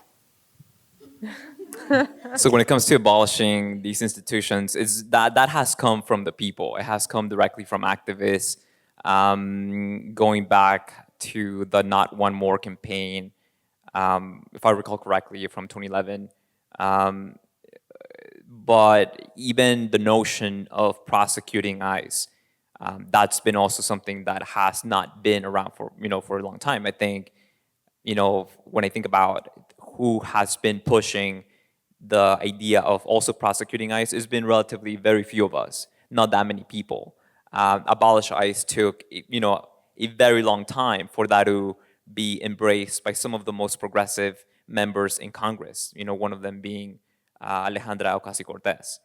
So when it comes to abolishing these institutions, that has come from the people. It has come directly from activists, going back to the Not One More campaign, if I recall correctly, from 2011. But even the notion of prosecuting ICE, that's been also something that has not been around for a long time. I think, when I think about who has been pushing the idea of also prosecuting ICE, it's been relatively very few of us, not that many people. Abolish ICE took, a very long time for that to be embraced by some of the most progressive members in Congress, one of them being Alejandra Ocasio-Cortez.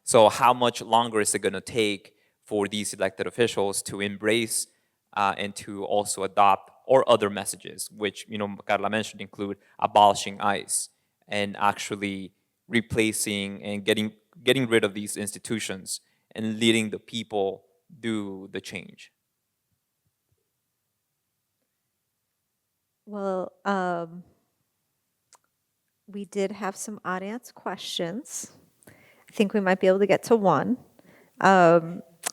So how much longer is it going to take for these elected officials to embrace and to also adopt or other messages, which Karla mentioned include abolishing ICE and actually replacing and getting rid of these institutions and letting the people do the change? Well, we did have some audience questions. I think we might be able to get to one.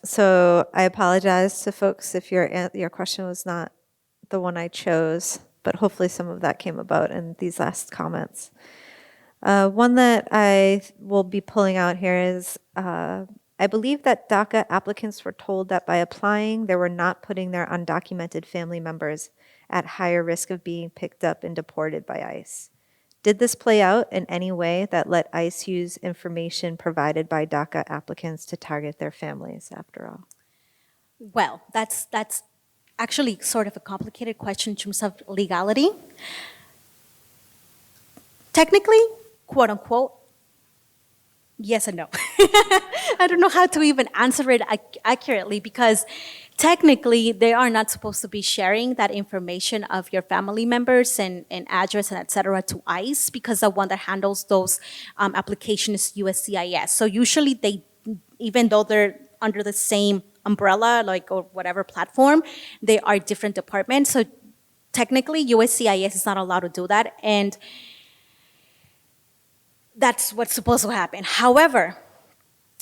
So I apologize to folks if your question was not the one I chose, but hopefully some of that came about in these last comments. One that I will be pulling out here is, I believe that DACA applicants were told that by applying, they were not putting their undocumented family members at higher risk of being picked up and deported by ICE. Did this play out in any way that let ICE use information provided by DACA applicants to target their families, after all? Well, that's actually sort of a complicated question in terms of legality. Technically, quote unquote, yes and no. I don't know how to even answer it accurately, because technically they are not supposed to be sharing that information of your family members and address and et cetera to ICE, because the one that handles those applications is USCIS. So usually they, even though they're under the same umbrella, like, or whatever platform, they are different departments. So technically USCIS is not allowed to do that, and that's what's supposed to happen. However,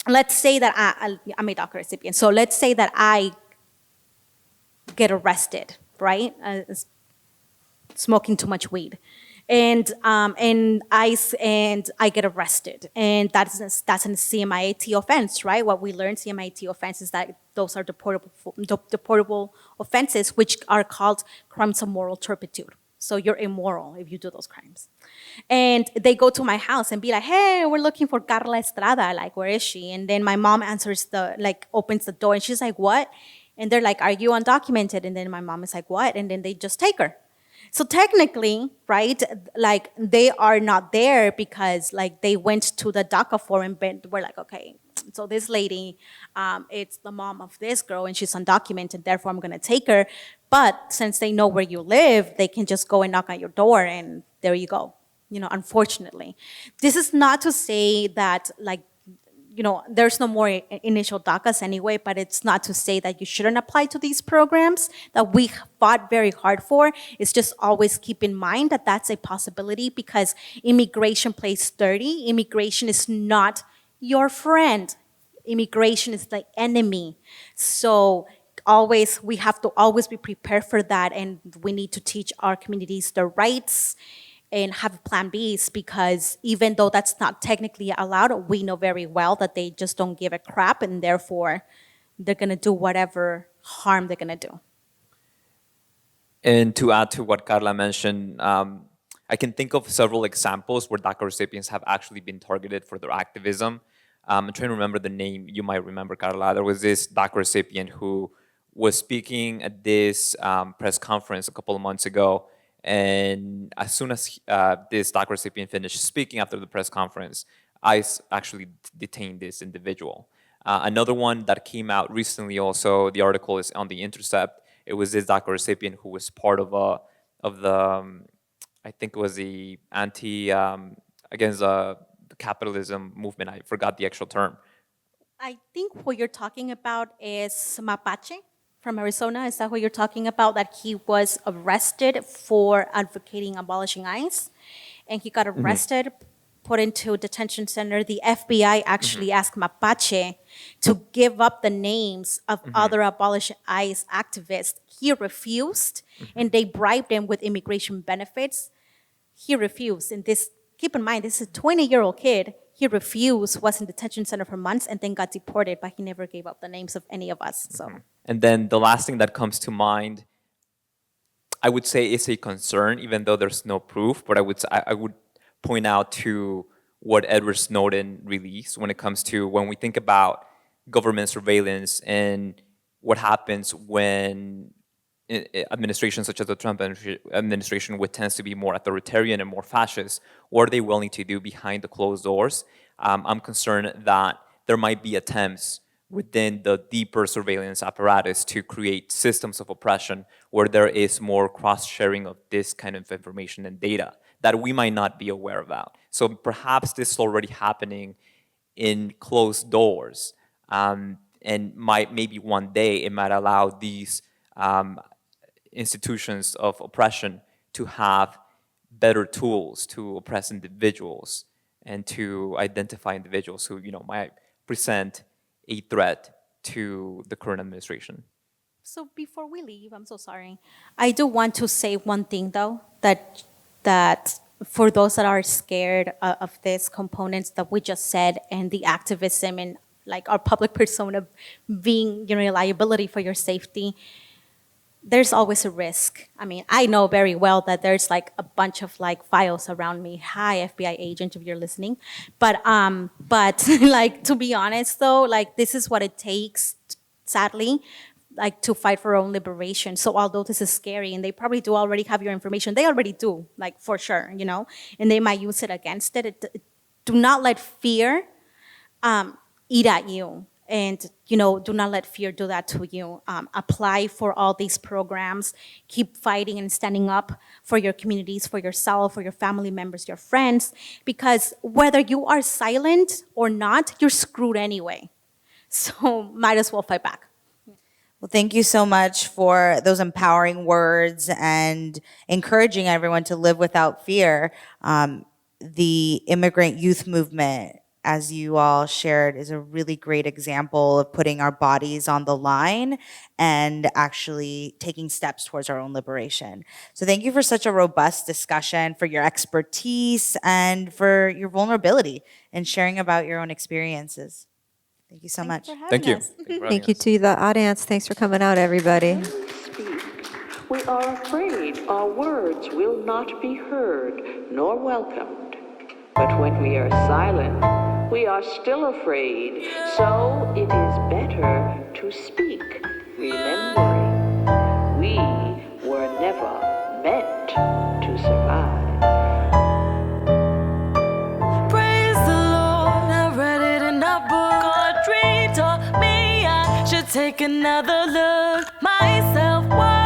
let's say that I'm a DACA recipient. So let's say that I get arrested, right? Smoking too much weed. And I get arrested. And that's a CMIT offense, right? What we learned, CMIT offense, is that those are deportable offenses, which are called crimes of moral turpitude. So you're immoral if you do those crimes. And they go to my house and be like, hey, we're looking for Karla Estrada. Like, where is she? And then my mom opens the door and she's like, what? And they're like, are you undocumented? And then my mom is like, what? And then they just take her. So technically, right, like they are not there because like they went to the DACA forum and we're like, okay, so this lady, it's the mom of this girl and she's undocumented, therefore I'm gonna take her. But since they know where you live, they can just go and knock on your door and there you go. Unfortunately. This is not to say that like, there's no more initial DACAs anyway, but it's not to say that you shouldn't apply to these programs that we fought very hard for. It's just always keep in mind that that's a possibility because immigration plays dirty. Immigration is not your friend. Immigration is the enemy. So we have to always be prepared for that, and we need to teach our communities their rights and have plan Bs, because even though that's not technically allowed, we know very well that they just don't give a crap, and therefore they're gonna do whatever harm they're gonna do. And to add to what Karla mentioned, I can think of several examples where DACA recipients have actually been targeted for their activism. I'm trying to remember the name. You might remember, Karla. There was this DACA recipient who was speaking at this press conference a couple of months ago. And as soon as this DACA recipient finished speaking after the press conference, ICE actually detained this individual. Another one that came out recently also, the article is on The Intercept. It was this DACA recipient who was part of the I think it was the against the capitalism movement. I forgot the actual term. I think what you're talking about is Mapache from Arizona. Is that what you're talking about? That he was arrested for advocating abolishing ICE, and he got arrested, put into detention center. The FBI actually asked Mapache to give up the names of other abolish ICE activists. He refused, and they bribed him with immigration benefits. He refused, and keep in mind, this is a 20-year-old kid. He refused, was in detention center for months, and then got deported, but he never gave up the names of any of us. So. And then the last thing that comes to mind, I would say is a concern, even though there's no proof, but I would point out to what Edward Snowden released when it comes to when we think about government surveillance and what happens when administrations such as the Trump administration, which tends to be more authoritarian and more fascist, what are they willing to do behind the closed doors? I'm concerned that there might be attempts within the deeper surveillance apparatus to create systems of oppression where there is more cross-sharing of this kind of information and data that we might not be aware about. So perhaps this is already happening in closed doors, and maybe one day it might allow these institutions of oppression to have better tools to oppress individuals and to identify individuals who might present a threat to the current administration. So before we leave, I'm so sorry. I do want to say one thing though, that for those that are scared of these components that we just said and the activism and like our public persona being a liability for your safety, there's always a risk. I mean, I know very well that there's like a bunch of like files around me. Hi, FBI agent, if you're listening. But like, to be honest though, like this is what it takes, sadly, like to fight for our own liberation. So although this is scary and they probably do already have your information, they already do, like for sure, and they might use it against it. Do not let fear eat at you. And, do not let fear do that to you. Apply for all these programs. Keep fighting and standing up for your communities, for yourself, for your family members, your friends, because whether you are silent or not, you're screwed anyway. So might as well fight back. Well, thank you so much for those empowering words and encouraging everyone to live without fear. The immigrant youth movement, as you all shared, is a really great example of putting our bodies on the line and actually taking steps towards our own liberation. So thank you for such a robust discussion, for your expertise, and for your vulnerability and sharing about your own experiences. Thank you so much. Thank you. Thank you to the audience. Thanks for coming out, everybody. We are afraid our words will not be heard nor welcomed. But when we are silent, we are still afraid. So it is better to speak, remembering we were never meant to survive. Praise the Lord, I read it in a book. Audrey taught me I should take another look. My self-worth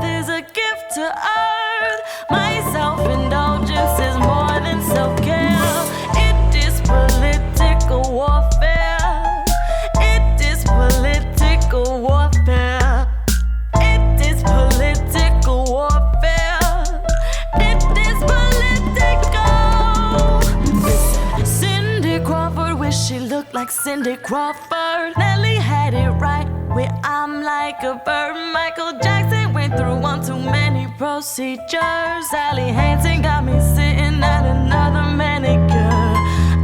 is a gift to earth. My self-indulgence is more than self-care. It is political warfare. It is political warfare. It is political warfare. It is political. Listen, Cindy Crawford wish she looked like Cindy Crawford. Nelly had it right where I'm like a bird. Michael Jackson went through one too many procedures. Sally Hansen got me sitting at another manicure.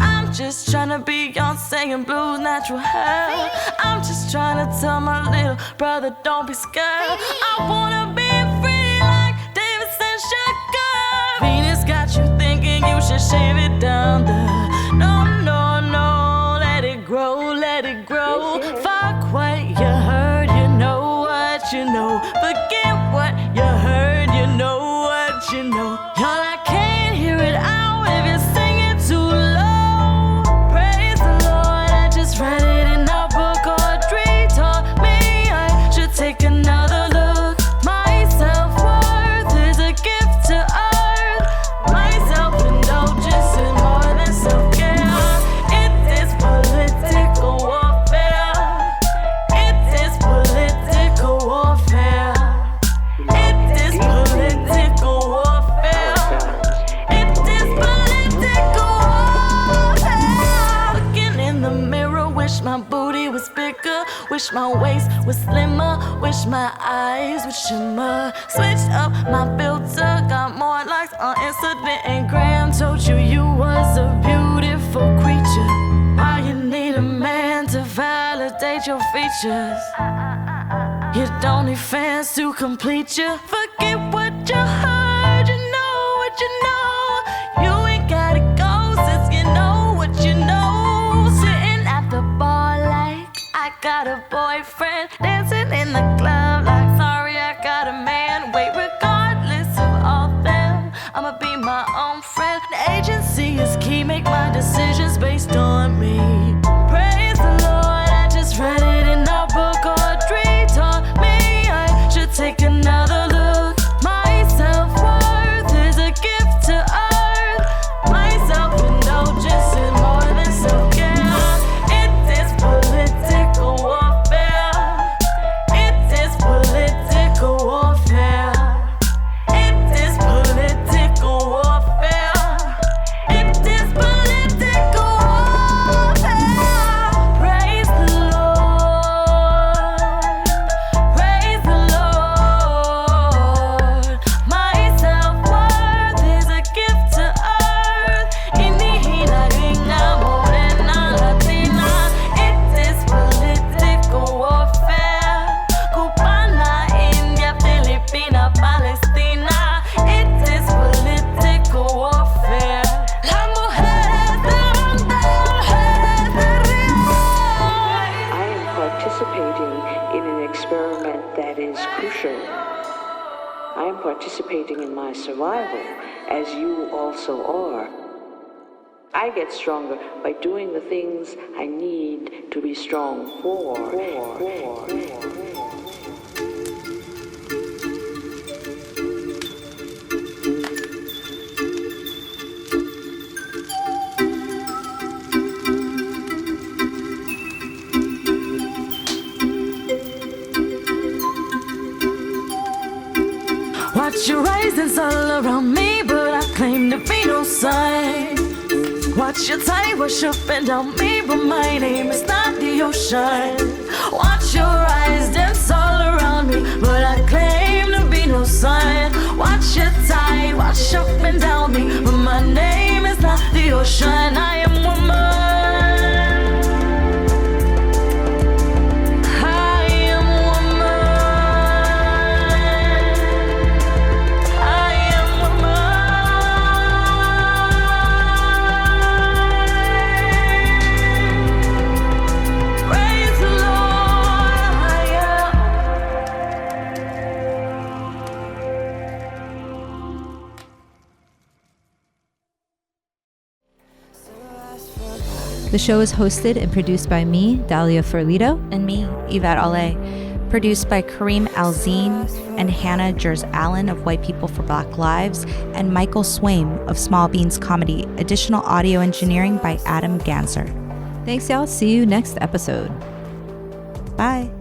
I'm just trying to be Beyonce and blues natural hair. I'm just trying to tell my little brother don't be scared. I wanna be free like Davidson Sugar. Venus got you thinking you should shave it down there. No, no, no, let it grow, let it grow. Fuck what you heard, you know what you know. Forget what you heard, you know what you know. Y'all, I can't hear it out if you're singing too low. Praise the Lord, I just read it in a book. Audrey taught me I should take another look. My self-worth is a gift to earth. My self-indulgence is more than self-care. It is political warfare. It is political warfare. It is political warfare. It is political warfare. Looking in the mirror, wish my booty was bigger, wish my waist was slimmer, wish my eyes would shimmer. Switched up my filter, got more likes on Instagram and Gram. Told you you was a beautiful creature. Why you need a man to validate your features? You don't need fans to complete you. Forget what you heard, you know what you know. You ain't gotta go since you know what you know. Sitting at the bar like I got a boyfriend. Dancing in the club like sorry I got a man. Wait, regardless of all them, I'ma be my own friend. The agency is key, make my decisions based on me. Praise the Lord, I just read it in a book. Audrey taught me I should take another look. My self-worth is a gift to earth. My self-indulgence is more than self-care. It is political warfare. It is political warfare. It is political warfare. It is political warfare. Praise the Lord. Praise the Lord. My self-worth is a gift to earth. Indigena, gringa, morena, latina. It is political warfare. Cubana, India, Filipina, Palestina. It is political warfare. Las mujeres del río. I am participating in an experiment that is crucial. I am participating in my survival, as you also are. I get stronger by doing the things I need to be strong for. Watch your risings all around me, but I claim to be no sign. Watch your tide wash up and down me, but my name is not the ocean. Watch your eyes dance all around me, but I claim to be no sign. Watch your tide wash up and down me, but my name is not the ocean. I am woman. I am woman. The show is hosted and produced by me, Dahlia Ferlito. And me, Ivette Ale. Produced by Kareem Alzine and Hannah Jers Allen of White People for Black Lives and Michael Swaim of Small Beans Comedy. Additional audio engineering by Adam Ganser. Thanks, y'all. See you next episode. Bye.